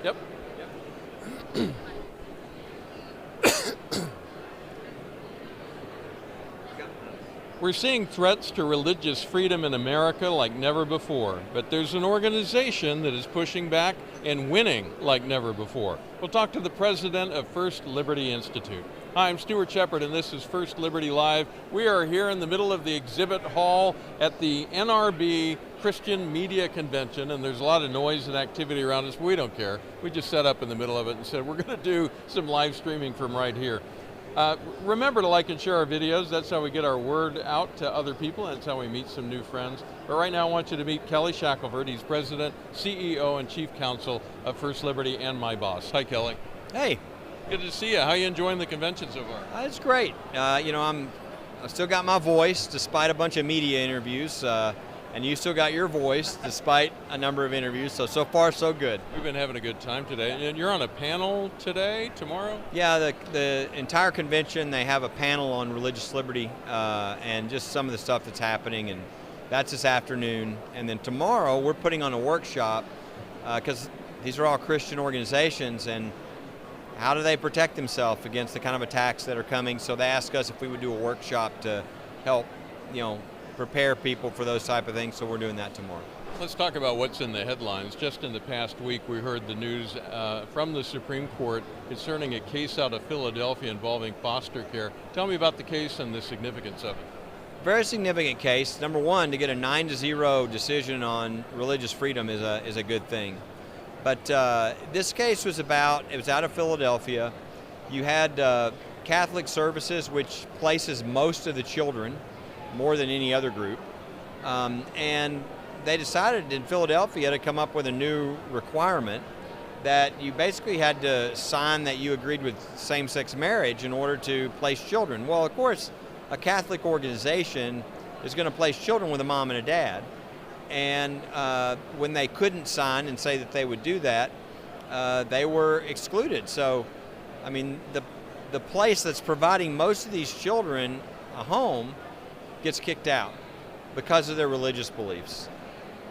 Yep. We're seeing threats to religious freedom in America like never before, but there's an organization that is pushing back and winning like never before. We'll talk to the president of First Liberty Institute. Hi, I'm Stuart Shepard, and this is First Liberty Live. We are here in the middle of the exhibit hall at the NRB Christian Media Convention, and there's a lot of noise and activity around us, but we don't care. We just set up in the middle of it and said we're going to do some live streaming from right here. Remember to like and share our videos. That's how we get our word out to other people, and that's how we meet some new friends. But right now I want you to meet Kelly Shackelford. He's President, CEO, and Chief Counsel of First Liberty and my boss. Hi, Kelly. Hey. Good to see you. How are you enjoying the convention so far? It's great. I still got my voice despite a bunch of media interviews, and you still got your voice despite a number of interviews, so far so good. We've been having a good time today. And you're on a panel today, tomorrow? Yeah, the entire convention, they have a panel on religious liberty and just some of the stuff that's happening, and that's this afternoon. And then tomorrow we're putting on a workshop because these are all Christian organizations, and how do they protect themselves against the kind of attacks that are coming? So they asked us if we would do a workshop to help, prepare people for those type of things, so we're doing that tomorrow. Let's talk about what's in the headlines. Just in the past week, we heard the news from the Supreme Court concerning a case out of Philadelphia involving foster care. Tell me about the case and the significance of it. Very significant case. Number one, to get a 9-0 decision on religious freedom is a good thing. But this case was out of Philadelphia. You had Catholic Services, which places most of the children, more than any other group. And they decided in Philadelphia to come up with a new requirement that you basically had to sign that you agreed with same-sex marriage in order to place children. Well, of course, a Catholic organization is going to place children with a mom and a dad. And when they couldn't sign and say that they would do that, they were excluded. So, I mean, the place that's providing most of these children a home gets kicked out because of their religious beliefs.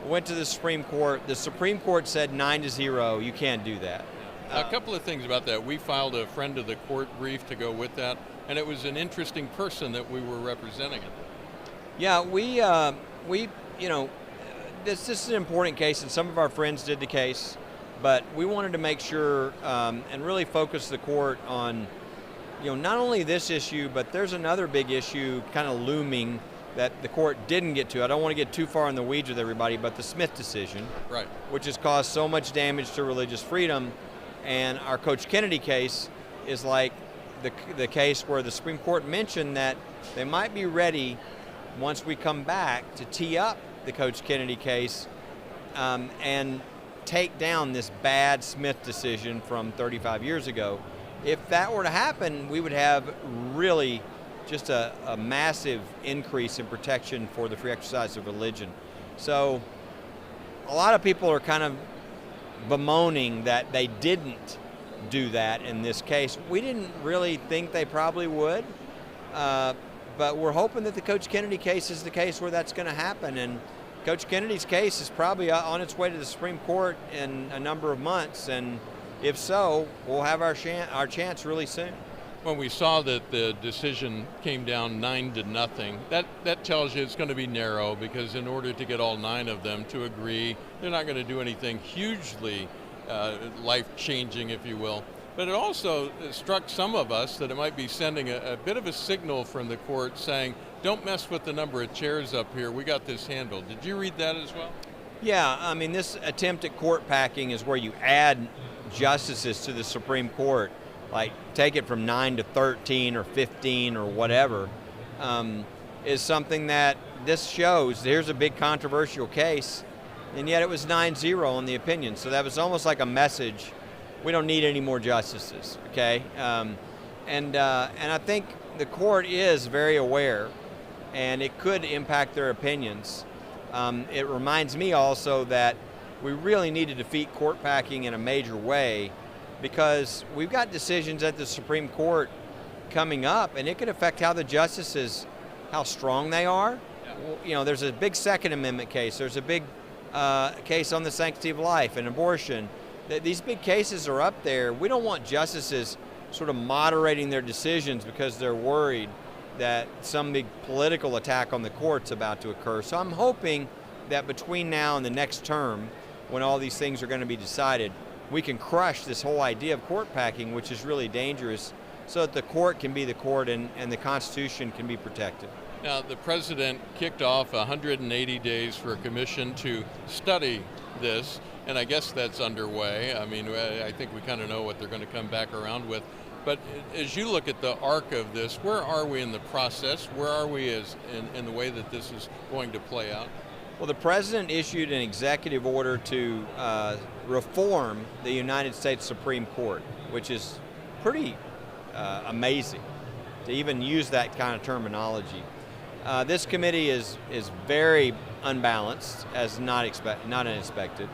Went to the Supreme Court. The Supreme Court said 9-0, you can't do that. A couple of things about that. We filed a friend of the court brief to go with that, and it was an interesting person that we were representing it. Yeah, this is an important case, and some of our friends did the case, but we wanted to make sure and really focus the court on, not only this issue, but there's another big issue kind of looming that the court didn't get to. I don't want to get too far in the weeds with everybody, but the Smith decision, right, which has caused so much damage to religious freedom. And our Coach Kennedy case is like the case where the Supreme Court mentioned that they might be ready, once we come back, to tee up the Coach Kennedy case and take down this bad Smith decision from 35 years ago. If that were to happen, we would have really just a massive increase in protection for the free exercise of religion. So a lot of people are kind of bemoaning that they didn't do that in this case. We didn't really think they probably would, but we're hoping that the Coach Kennedy case is the case where that's going to happen. And Coach Kennedy's case is probably on its way to the Supreme Court in a number of months, and if so, we'll have our chance really soon. When we saw that the decision came down 9-0, that tells you it's going to be narrow, because in order to get all 9 of them to agree, they're not going to do anything hugely life-changing, if you will. But it also struck some of us that it might be sending a bit of a signal from the court saying, don't mess with the number of chairs up here, we got this handled. Did you read that as well? Yeah, I mean, this attempt at court packing is where you add justices to the Supreme Court, like take it from 9 to 13 or 15 or whatever, is something that this shows. Here's a big controversial case, and yet it was 9-0 on the opinion. So that was almost like a message. We don't need any more justices, okay? And I think the court is very aware, and it could impact their opinions. It reminds me also that we really need to defeat court packing in a major way, because we've got decisions at the Supreme Court coming up, and it could affect how the justices, how strong they are. Yeah. There's a big Second Amendment case. There's a big case on the sanctity of life and abortion. these big cases are up there. We don't want justices sort of moderating their decisions because they're worried that some big political attack on the court's about to occur. So I'm hoping that between now and the next term, when all these things are going to be decided, we can crush this whole idea of court packing, which is really dangerous, so that the court can be the court and the Constitution can be protected. Now, the president kicked off 180 days for a commission to study this, and I guess that's underway. I mean, I think we kind of know what they're going to come back around with. But as you look at the arc of this, where are we in the process? Where are we in the way that this is going to play out? Well, the president issued an executive order to reform the United States Supreme Court, which is pretty amazing to even use that kind of terminology. This committee is very unbalanced, as not unexpected.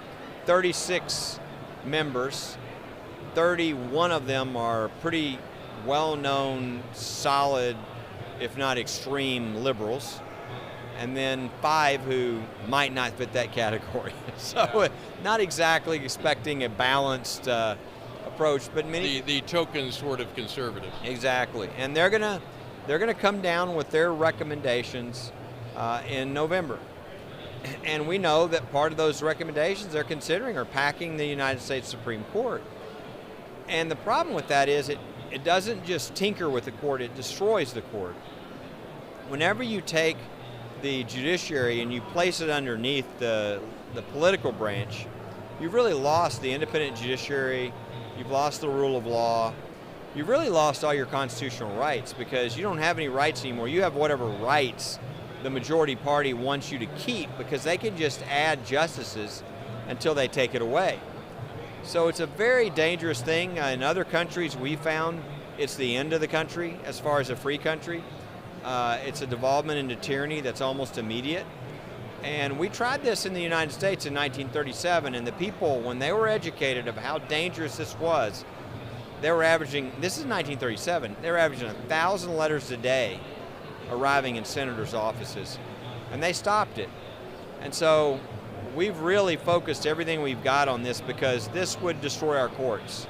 36 members. 31 of them are pretty well-known, solid, if not extreme liberals, and then 5 who might not fit that category. So not exactly expecting a balanced approach, but many... The token sort of conservative. Exactly, and they're gonna come down with their recommendations in November. And we know that part of those recommendations they're considering are packing the United States Supreme Court. And the problem with that is it doesn't just tinker with the court, it destroys the court. Whenever you take the judiciary and you place it underneath the political branch, you've really lost the independent judiciary, you've lost the rule of law, you've really lost all your constitutional rights because you don't have any rights anymore. You have whatever rights the majority party wants you to keep because they can just add justices until they take it away. So it's a very dangerous thing. In other countries, we found it's the end of the country as far as a free country. It's a devolvement into tyranny that's almost immediate. And we tried this in the United States in 1937, and the people, when they were educated of how dangerous this was, they were averaging, this is 1937, they were averaging 1,000 letters a day arriving in senators' offices, and they stopped it. And so we've really focused everything we've got on this because this would destroy our courts.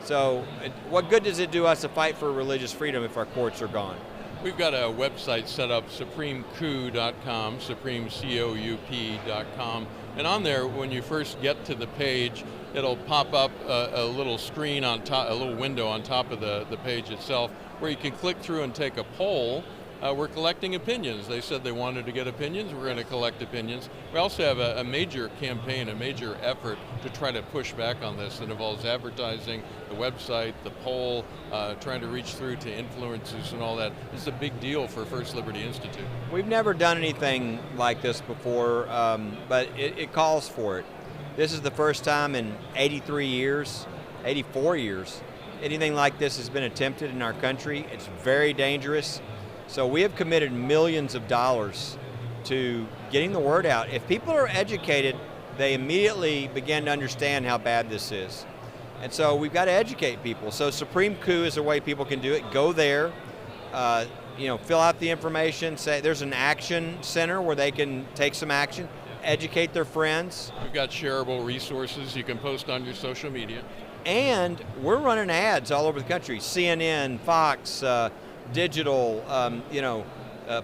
So what good does it do us to fight for religious freedom if our courts are gone? We've got a website set up, supremecoup.com, supremecoup.com, and on there, when you first get to the page, it'll pop up a little screen on top, a little window on top of the page itself, where you can click through and take a poll. We're collecting opinions. They said they wanted to get opinions. We're going to collect opinions. We also have a major campaign, a major effort to try to push back on this. It involves advertising, the website, the poll, trying to reach through to influencers and all that. This is a big deal for First Liberty Institute. We've never done anything like this before, but it calls for it. This is the first time in 83 years, 84 years, anything like this has been attempted in our country. It's very dangerous. So we have committed millions of dollars to getting the word out. If people are educated, they immediately begin to understand how bad this is. And so we've got to educate people. So Supreme Coup is a way people can do it. Go there, fill out the information, say there's an action center where they can take some action, educate their friends. We've got shareable resources you can post on your social media. And we're running ads all over the country. CNN, Fox, digital,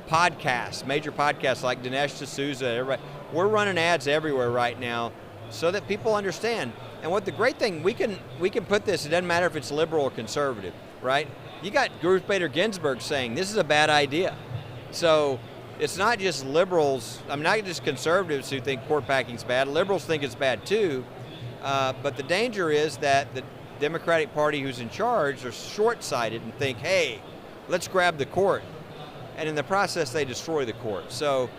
podcasts, major podcasts like Dinesh D'Souza, everybody. We're running ads everywhere right now so that people understand. And what the great thing, we can put this, it doesn't matter if it's liberal or conservative, right? You got Ruth Bader Ginsburg saying this is a bad idea. So it's not just liberals, not just conservatives who think court packing's bad, liberals think it's bad too, but the danger is that the Democratic Party who's in charge are short-sighted and think, hey, let's grab the court. And in the process, they destroy the court. So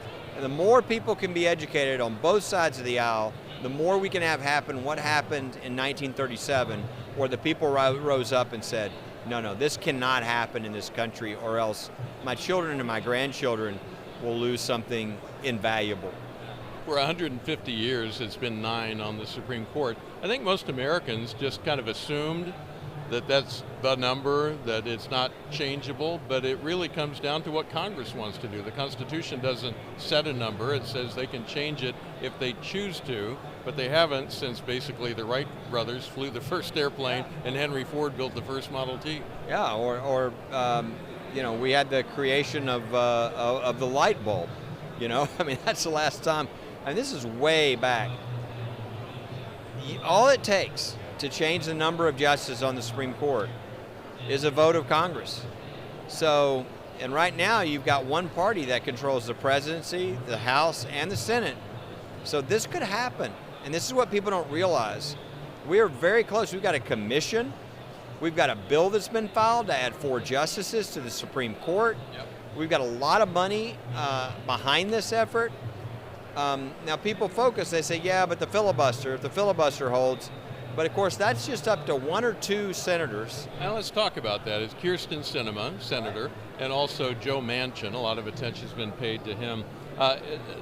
the more people can be educated on both sides of the aisle, the more we can have happen what happened in 1937, where the people rose up and said, no, this cannot happen in this country, or else my children and my grandchildren will lose something invaluable. For 150 years, it's been 9 on the Supreme Court. I think most Americans just kind of assumed that that's the number, that it's not changeable, but it really comes down to what Congress wants to do. The Constitution doesn't set a number. It says they can change it if they choose to, but they haven't since basically the Wright brothers flew the first airplane and Henry Ford built the first Model T. Yeah, or we had the creation of the light bulb. I mean, that's the last time. And this is way back. All it takes to change the number of justices on the Supreme Court is a vote of Congress. So, and right now you've got one party that controls the presidency, the House, and the Senate. So this could happen, and this is what people don't realize. We are very close. We've got a commission. We've got a bill that's been filed to add 4 justices to the Supreme Court. Yep. We've got a lot of money behind this effort. Now people focus, they say, yeah, but the filibuster, if the filibuster holds, but of course that's just up to 1 or 2 senators. And let's talk about that. It's Kyrsten Sinema, senator, and also Joe Manchin. A lot of attention's been paid to him.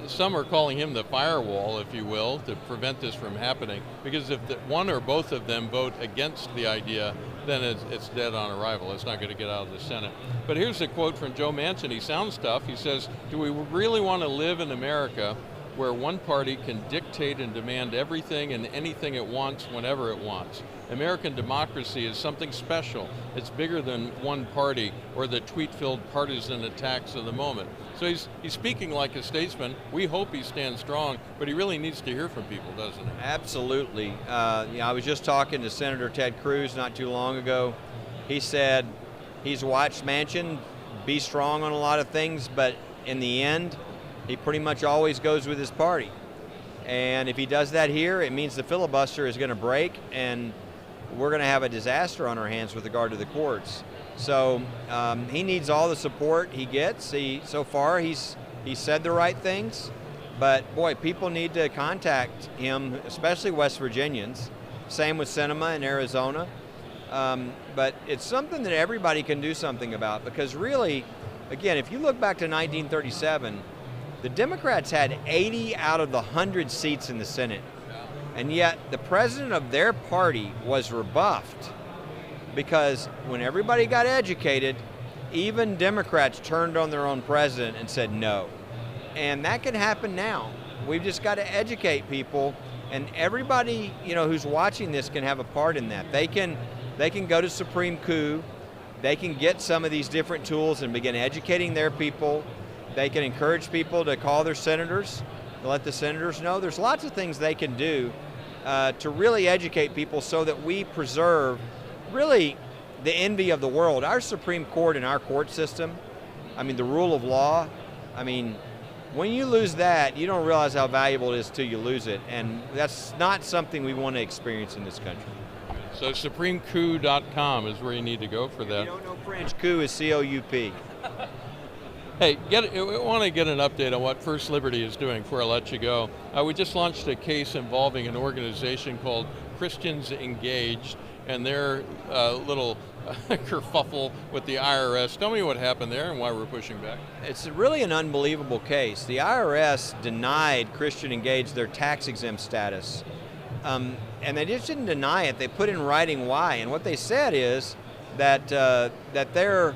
Some are calling him the firewall, if you will, to prevent this from happening, because if one or both of them vote against the idea, then it's dead on arrival. It's not going to get out of the Senate. But here's a quote from Joe Manchin. He sounds tough. He says, "Do we really want to live in America where one party can dictate and demand everything and anything it wants whenever it wants? American democracy is something special. It's bigger than one party or the tweet-filled partisan attacks of the moment." So he's speaking like a statesman. We hope he stands strong, but he really needs to hear from people, doesn't he? Absolutely. I was just talking to Senator Ted Cruz not too long ago. He said he's watched Manchin be strong on a lot of things, but in the end, he pretty much always goes with his party. And if he does that here, it means the filibuster is going to break, and we're going to have a disaster on our hands with regard to the courts. So he needs all the support he gets. So far, he's said the right things, but boy, people need to contact him, especially West Virginians. Same with Sinema in Arizona. But it's something that everybody can do something about, because really, again, if you look back to 1937, the Democrats had 80 out of the 100 seats in the Senate, and yet the president of their party was rebuffed, because when everybody got educated, even Democrats turned on their own president and said no. And that can happen now. We've just got to educate people, and everybody who's watching this can have a part in that. They can go to Supreme Coup, they can get some of these different tools and begin educating their people. They can encourage people to call their senators, to let the senators know. There's lots of things they can do to really educate people so that we preserve really the envy of the world. Our Supreme Court and our court system, I mean, the rule of law, I mean, when you lose that, you don't realize how valuable it is till you lose it. And that's not something we want to experience in this country. So supremecoup.com is where you need to go for that. If you don't know French, coup is C-O-U-P. Hey, we want to get an update on what First Liberty is doing before I let you go. We just launched a case involving an organization called Christians Engaged and their little kerfuffle with the IRS. Tell me what happened there and why we're pushing back. It's really an unbelievable case. The IRS denied Christian Engaged their tax-exempt status. And they just didn't deny it. They put in writing why. And what they said is that they're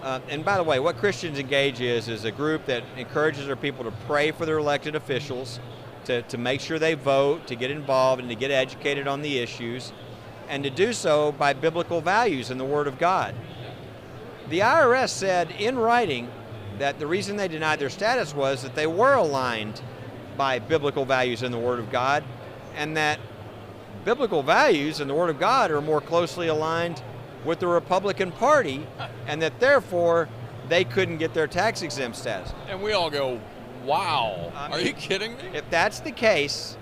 and by the way, what Christians Engage is a group that encourages their people to pray for their elected officials, to make sure they vote, to get involved, and to get educated on the issues, and to do so by biblical values and the Word of God. The IRS said in writing that the reason they denied their status was that they were aligned by biblical values and the Word of God, and that biblical values and the Word of God are more closely aligned with the Republican Party, and that therefore they couldn't get their tax-exempt status. And we all go, wow, are you kidding me? If that's the case,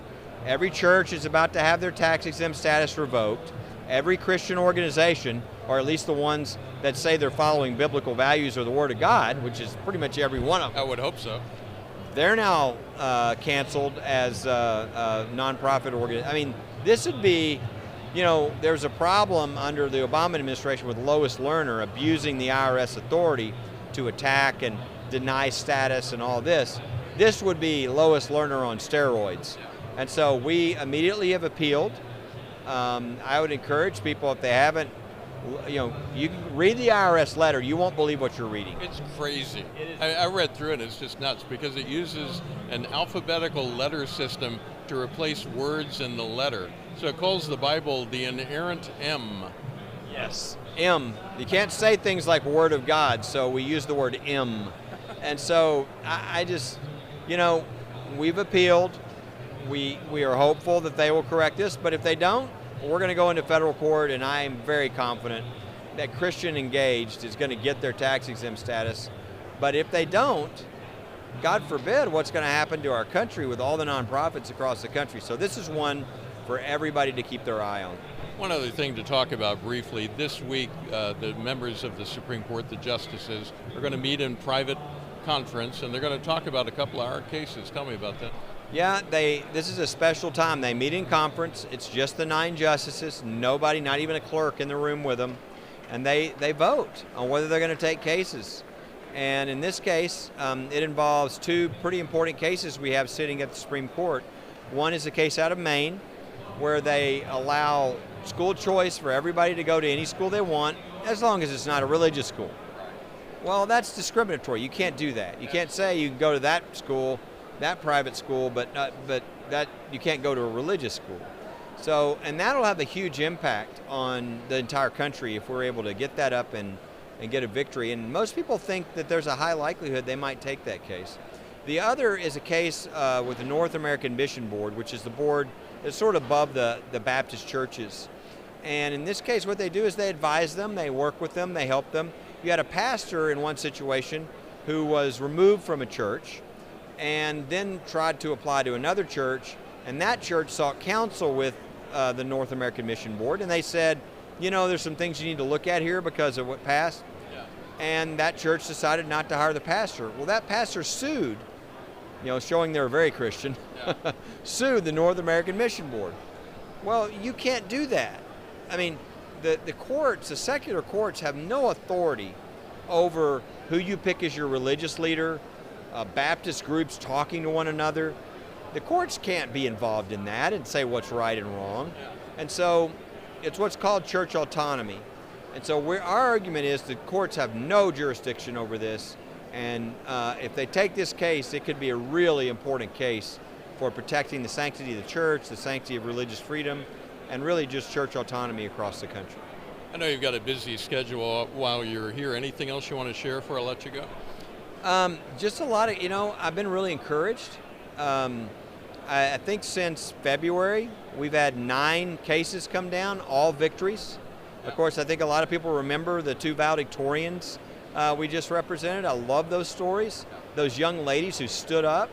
every church is about to have their tax-exempt status revoked. Every Christian organization, or at least the ones that say they're following biblical values or the Word of God, which is pretty much every one of them. I would hope so. They're now canceled as nonprofit organizations. I mean, this would be, there's a problem under the Obama administration with Lois Lerner abusing the IRS authority to attack and deny status and all this. This would be Lois Lerner on steroids. And so we immediately have appealed. I would encourage people, if they haven't You can read the IRS letter, you won't believe what you're reading. It's crazy. It is. I read through it, it's just nuts because it uses an alphabetical letter system to replace words in the letter. So it calls the Bible the inerrant M. Yes. M. You can't say things like Word of God, so we use the word M. And so I just, we've appealed. We are hopeful that they will correct this, but if they don't, we're going to go into federal court, and I am very confident that Christian Engaged is going to get their tax exempt status. But if they don't, God forbid what's going to happen to our country with all the nonprofits across the country. So this is one for everybody to keep their eye on. One other thing to talk about briefly, this week the members of the Supreme Court, the justices, are going to meet in private conference, and they're going to talk about a couple of our cases. Tell me about that. Yeah, this is a special time. They meet in conference. It's just the 9 justices, nobody, not even a clerk in the room with them, and they vote on whether they're going to take cases. And in this case, it involves 2 pretty important cases we have sitting at the Supreme Court. One is a case out of Maine where they allow school choice for everybody to go to any school they want as long as it's not a religious school. Well, that's discriminatory. You can't do that. You can't say you can go to that school, that private school, but that you can't go to a religious school. So, and that'll have a huge impact on the entire country if we're able to get that up and get a victory. And most people think that there's a high likelihood they might take that case. The other is a case with the North American Mission Board, which is the board that's sort of above the Baptist churches. And in this case, what they do is they advise them, they work with them, they help them. You had a pastor in one situation who was removed from a church and then tried to apply to another church, and that church sought counsel with the North American Mission Board, and they said, there's some things you need to look at here because of what passed. Yeah. And that church decided not to hire the pastor. Well, that pastor sued, showing they're very Christian, yeah. Sued the North American Mission Board. Well, you can't do that. I mean, the courts, the secular courts, have no authority over who you pick as your religious leader, Baptist groups talking to one another. The courts can't be involved in that and say what's right and wrong. Yeah. And so it's what's called church autonomy. And so our argument is the courts have no jurisdiction over this. And if they take this case, it could be a really important case for protecting the sanctity of the church, the sanctity of religious freedom, and really just church autonomy across the country. I know you've got a busy schedule while you're here. Anything else you want to share before I let you go? Just a lot of, I've been really encouraged. I think since February, we've had 9 cases come down, all victories. Of course, I think a lot of people remember the 2 valedictorians we just represented. I love those stories. Those young ladies who stood up,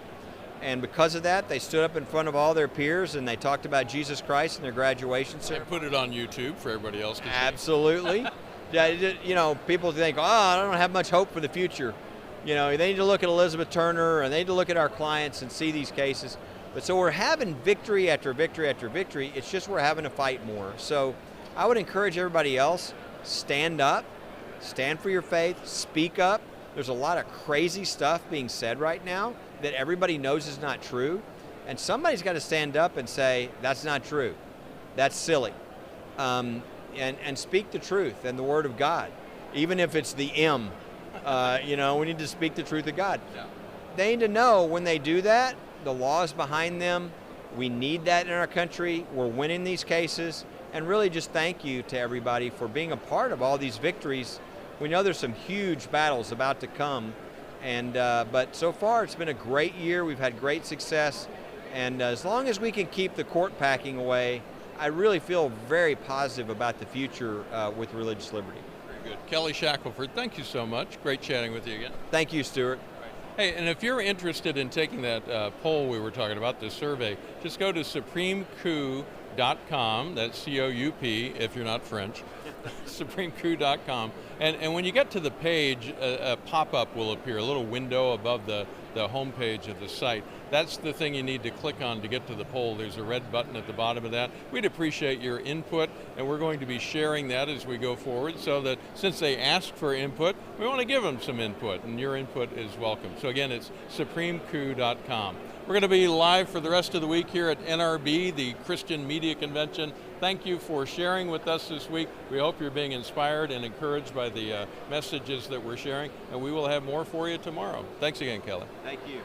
and because of that, they stood up in front of all their peers and they talked about Jesus Christ in their graduation ceremony. They put it on YouTube for everybody else to see. Absolutely. Yeah, people think, I don't have much hope for the future. They need to look at Elizabeth Turner, and they need to look at our clients and see these cases. But so we're having victory after victory after victory. It's just we're having to fight more. So I would encourage everybody else, stand up, stand for your faith, speak up. There's a lot of crazy stuff being said right now that everybody knows is not true. And somebody's got to stand up and say, that's not true. That's silly. And speak the truth and the Word of God, even if it's the M. We need to speak the truth of God. Yeah. They need to know when they do that, the law is behind them. We need that in our country. We're winning these cases. And really just thank you to everybody for being a part of all these victories. We know there's some huge battles about to come. But so far it's been a great year. We've had great success. And as long as we can keep the court packing away, I really feel very positive about the future with religious liberty. Very good. Kelly Shackelford, thank you so much. Great chatting with you again. Thank you, Stuart. Hey, and if you're interested in taking that poll we were talking about, this survey, just go to supremecoup.com, that's C-O-U-P if you're not French, supremecoup.com, and when you get to the page, a pop-up will appear, a little window above the home page of the site. That's the thing you need to click on to get to the poll. There's a red button at the bottom of that. We'd appreciate your input, and we're going to be sharing that as we go forward, so that since they asked for input, we want to give them some input, and your input is welcome. So again, it's supremecoup.com. We're going to be live for the rest of the week here at NRB, the Christian Media Convention. Thank you for sharing with us this week. We hope you're being inspired and encouraged by the messages that we're sharing, and we will have more for you tomorrow. Thanks again, Kelly. Thank you.